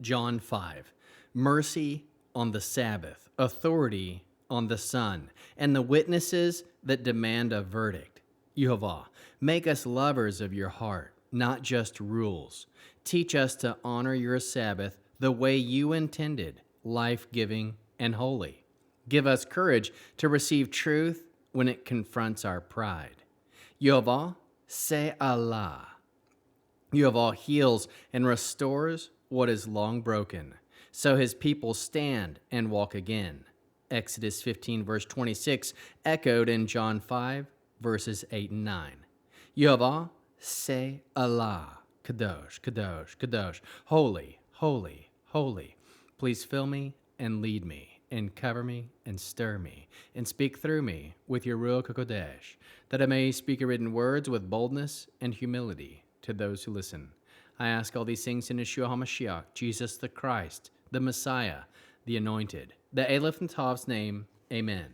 John 5. Mercy on the Sabbath, authority on the Son, and the witnesses that demand a verdict. Yehovah, make us lovers of your heart, not just rules. Teach us to honor your Sabbath the way you intended, life-giving and holy. Give us courage to receive truth when it confronts our pride. Yehovah, seh-AH-lah. Yehovah heals and restores what is long broken, so his people stand and walk again. Exodus 15, verse 26, echoed in John 5, verses 8 and 9. Yehovah, seh-AH-lah, kadosh, kadosh, kadosh, holy, holy, holy. Please fill me and lead me, and cover me and stir me, and speak through me with your Ruach HaKodesh, that I may speak your written words with boldness and humility to those who listen. I ask all these things in Yeshua HaMashiach, Jesus the Christ, the Messiah, the Anointed, the Aleph and Tav's name. Amen.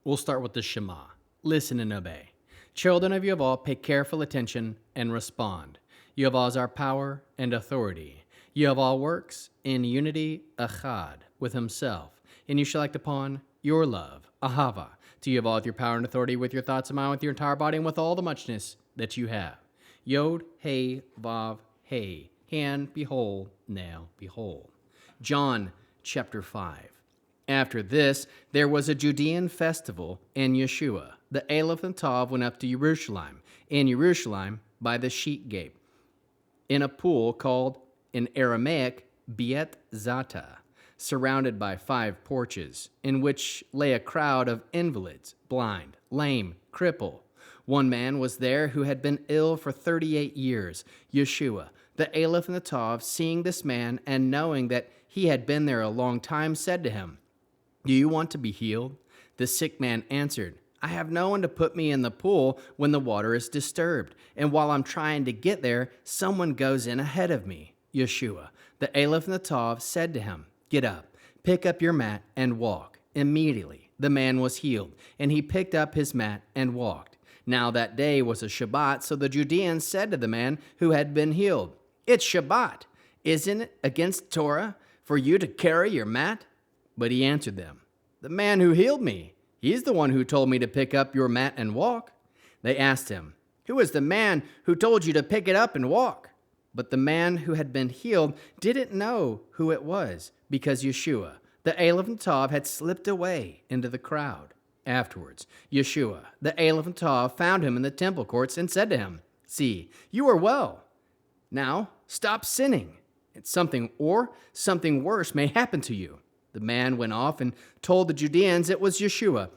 We'll start with the Shema. Listen and obey. Children of Yehovah, pay careful attention and respond. Yehovah is our power and authority. Yehovah works in unity, echad, with himself, and you shall act upon your love, ahava, to Yehovah with your power and authority, with your thoughts and mind, with your entire body, and with all the muchness that you have. Yod, Hey, Vav, Hey, hand, behold, now, behold. John chapter 5. After this, there was a Judean festival in Yeshua. The Aleph and Tav went up to Jerusalem, in Jerusalem by the sheep gate, in a pool called in Aramaic Beit Zata, surrounded by 5 porches, in which lay a crowd of invalids, blind, lame, crippled. One man was there who had been ill for 38 years. Yeshua, the Aleph and the Tav, seeing this man and knowing that he had been there a long time, said to him, "Do you want to be healed?" The sick man answered, "I have no one to put me in the pool when the water is disturbed, and while I'm trying to get there, someone goes in ahead of me." Yeshua, the Aleph and the Tav, said to him, "Get up, pick up your mat, and walk." Immediately the man was healed, and he picked up his mat and walked. Now that day was a Shabbat, so the Judeans said to the man who had been healed, "It's Shabbat. Isn't it against Torah for you to carry your mat?" But he answered them, "The man who healed me, he's the one who told me to pick up your mat and walk." They asked him, "Who is the man who told you to pick it up and walk?" But the man who had been healed didn't know who it was, because Yeshua, the Aleph and Tav, had slipped away into the crowd. Afterwards, Yeshua, the Aleph and Tav, found him in the temple courts and said to him, "See, you are well. Now stop sinning. It's something worse may happen to you." The man went off and told the Judeans it was Yeshua,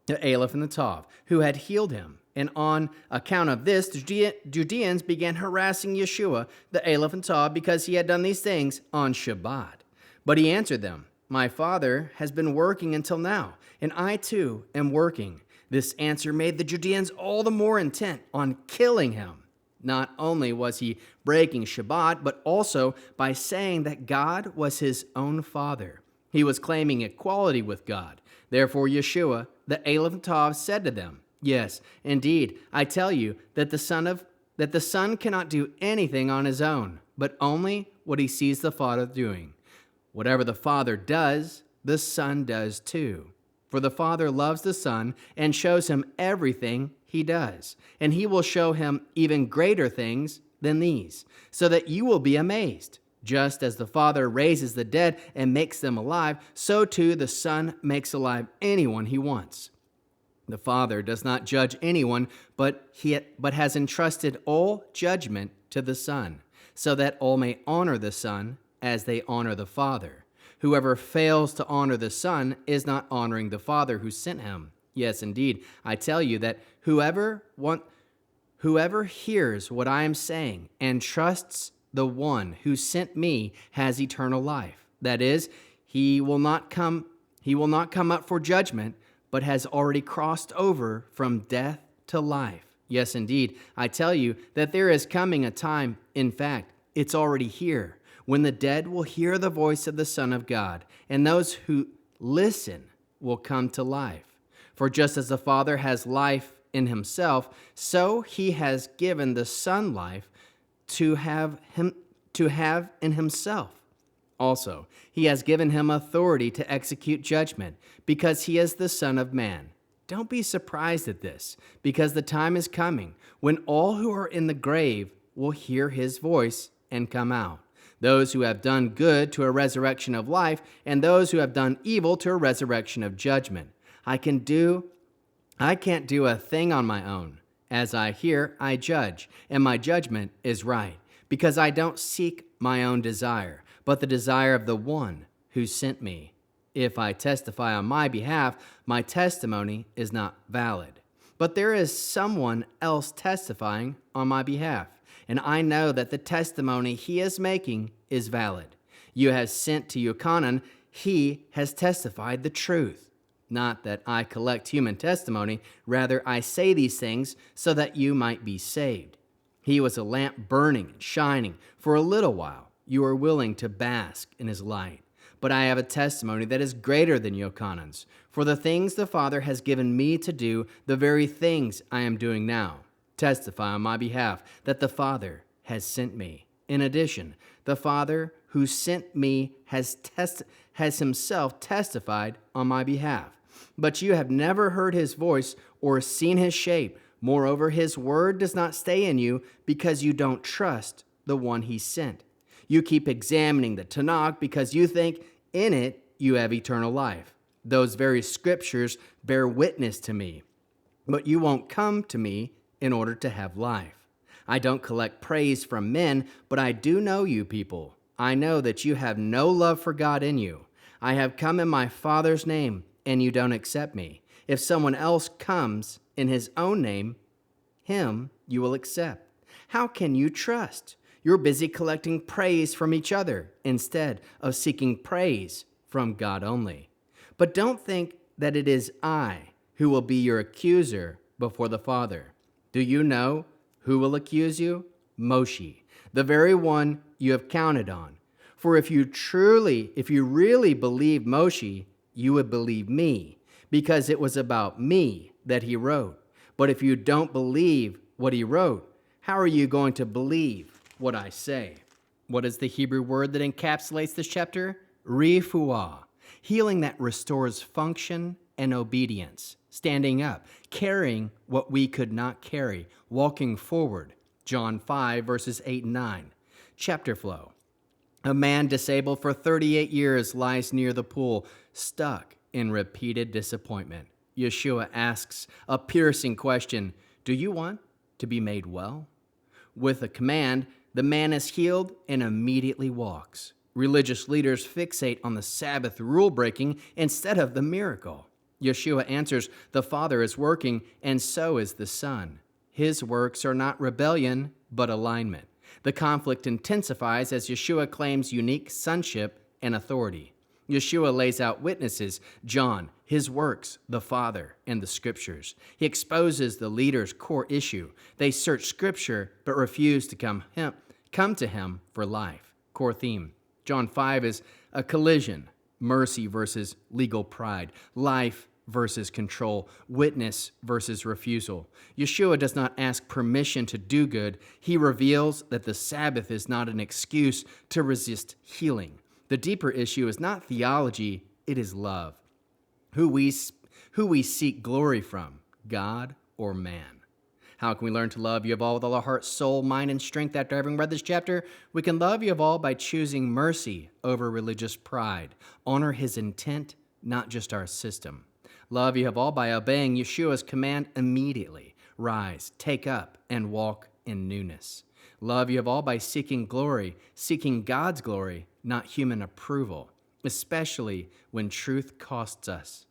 the Aleph and the Tav, who had healed him. And on account of this, the Judeans began harassing Yeshua, the Aleph and Tav, because he had done these things on Shabbat. But he answered them, "My father has been working until now, and I too am working." This answer made the Judeans all the more intent on killing him. Not only was he breaking Shabbat, but also by saying that God was his own father. He was claiming equality with God. Therefore Yeshua, the Aleph and Tav, said to them, "Yes, indeed, I tell you that the Son cannot do anything on his own, but only what he sees the Father doing. Whatever the Father does, the Son does too. For the Father loves the Son and shows him everything he does, and he will show him even greater things than these, so that you will be amazed. Just as the Father raises the dead and makes them alive, so too the Son makes alive anyone he wants. The Father does not judge anyone, but has entrusted all judgment to the Son, so that all may honor the Son as they honor the Father. Whoever fails to honor the Son is not honoring the Father who sent him. Yes, indeed, I tell you that whoever hears what I am saying and trusts the one who sent me has eternal life. That is, he will not come up for judgment, but has already crossed over from death to life. Yes, indeed, I tell you that there is coming a time, in fact, it's already here, when the dead will hear the voice of the Son of God, and those who listen will come to life. For just as the Father has life in himself, so he has given the Son life to have in himself. Also, he has given him authority to execute judgment, because he is the Son of Man. Don't be surprised at this, because the time is coming when all who are in the grave will hear his voice and come out. Those who have done good to a resurrection of life, and those who have done evil to a resurrection of judgment. I can't do a thing on my own. As I hear, I judge, and my judgment is right, because I don't seek my own desire, but the desire of the one who sent me. If I testify on my behalf, my testimony is not valid. But there is someone else testifying on my behalf, and I know that the testimony he is making is valid. You have sent to Yochanan, he has testified the truth. Not that I collect human testimony, rather I say these things so that you might be saved. He was a lamp burning and shining for a little while. You are willing to bask in his light. But I have a testimony that is greater than Yochanan's. For the things the Father has given me to do, the very things I am doing now, testify on my behalf that the Father has sent me. In addition, the Father who sent me has himself testified on my behalf. But you have never heard his voice or seen his shape. Moreover, his word does not stay in you because you don't trust the one he sent. You keep examining the Tanakh because you think in it you have eternal life. Those very scriptures bear witness to me. But you won't come to me in order to have life. I don't collect praise from men, but I do know you people. I know that you have no love for God in you. I have come in my Father's name, and you don't accept me. If someone else comes in his own name, him you will accept. How can you trust? You're busy collecting praise from each other instead of seeking praise from God only. But don't think that it is I who will be your accuser before the Father. Do you know who will accuse you? Moshe, the very one you have counted on. For if you really believe Moshe, you would believe me, because it was about me that he wrote. But if you don't believe what he wrote, how are you going to believe what I say? What is the Hebrew word that encapsulates this chapter? Refu'ah, healing that restores function and obedience, standing up, carrying what we could not carry, walking forward. John 5, verses 8 and 9. Chapter flow. A man disabled for 38 years lies near the pool, stuck in repeated disappointment. Yeshua asks a piercing question, do you want to be made well? With a command, the man is healed and immediately walks. Religious leaders fixate on the Sabbath rule breaking instead of the miracle. Yeshua answers, the Father is working, and so is the Son. His works are not rebellion, but alignment. The conflict intensifies as Yeshua claims unique sonship and authority. Yeshua lays out witnesses, John, his works, the Father, and the Scriptures. He exposes the leaders' core issue. They search Scripture, but refuse to come to him for life. Core theme. John 5 is a collision, mercy versus legal pride, life versus control, witness versus refusal. Yeshua does not ask permission to do good. He reveals that the Sabbath is not an excuse to resist healing. The deeper issue is not theology, it is love. Who we seek glory from, God or man. How can we learn to love Yehovah with all our heart, soul, mind, and strength after having read this chapter? We can love Yehovah by choosing mercy over religious pride. Honor his intent, not just our system. Love Yehovah by obeying Yeshua's command immediately. Rise, take up, and walk in newness. Love Yehovah by seeking glory, seeking God's glory, not human approval, especially when truth costs us.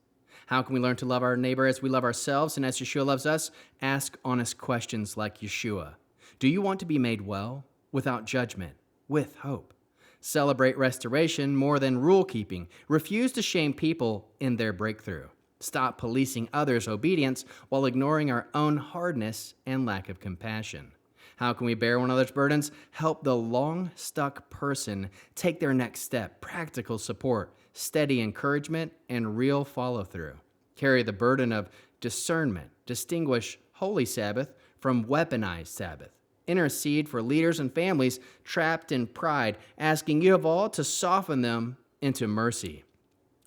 How can we learn to love our neighbor as we love ourselves and as Yeshua loves us? Ask honest questions like Yeshua. Do you want to be made well? Without judgment, with hope. Celebrate restoration more than rule-keeping. Refuse to shame people in their breakthrough. Stop policing others' obedience while ignoring our own hardness and lack of compassion. How can we bear one another's burdens? Help the long-stuck person take their next step. Practical support, steady encouragement, and real follow-through. Carry the burden of discernment. Distinguish holy Sabbath from weaponized Sabbath. intercede for leaders and families trapped in pride, asking Yehovah to soften them into mercy.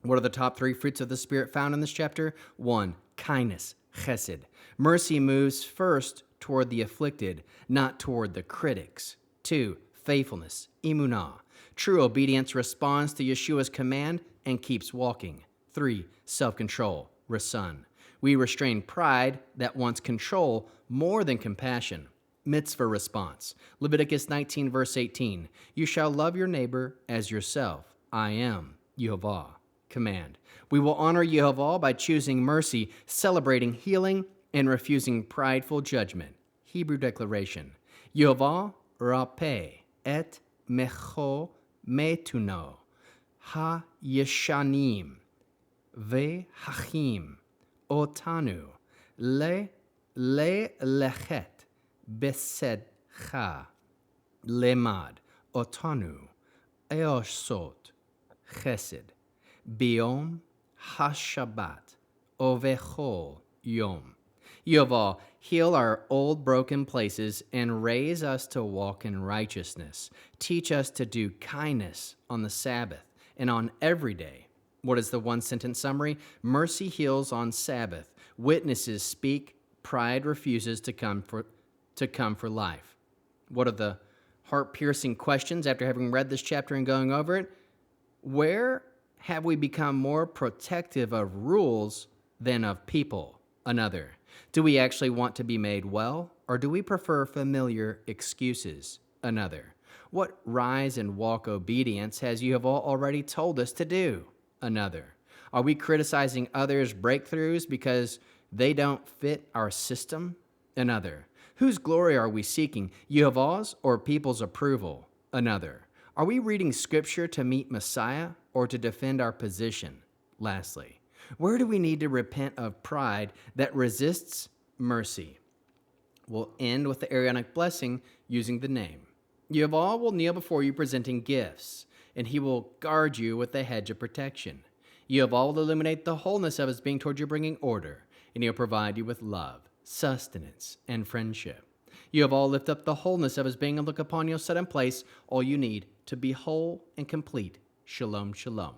What are the top 3 fruits of the Spirit found in this chapter? 1, kindness, chesed. Mercy moves first toward the afflicted, not toward the critics. 2, faithfulness, emunah. True obedience responds to Yeshua's command and keeps walking. 3, self-control, rasun. We restrain pride that wants control more than compassion. Mitzvah response. Leviticus 19, verse 18. You shall love your neighbor as yourself. I am Yehovah. Command. We will honor Yehovah by choosing mercy, celebrating healing, and refusing prideful judgment. Hebrew declaration. Yehovah rapeh et mecho metuno ha-yeshanim ve-hachim otanu lechet besedcha lemad otanu eosot chesed biom hashabbat ovechol yom. Yehovah, heal our old broken places and raise us to walk in righteousness. Teach us to do kindness on the Sabbath and on every day. What is the one-sentence summary? Mercy heals on Sabbath. Witnesses speak. Pride refuses to come for life. What are the heart-piercing questions after having read this chapter and going over it? Where have we become more protective of rules than of people? Another. Do we actually want to be made well, or do we prefer familiar excuses? Another. What rise and walk obedience has Yehovah already told us to do? Another. Are we criticizing others' breakthroughs because they don't fit our system? Another. Whose glory are we seeking, Yehovah's or people's approval? Another. Are we reading Scripture to meet Messiah or to defend our position? Lastly, where do we need to repent of pride that resists mercy? We'll end with the Aaronic blessing using the name. Yehovah will kneel before you presenting gifts, and he will guard you with a hedge of protection. Yehovah will illuminate the wholeness of his being toward you, bringing order, and he'll provide you with love, sustenance, and friendship. Yehovah will lift up the wholeness of his being and look upon you, set in place all you need to be whole and complete. Shalom, shalom.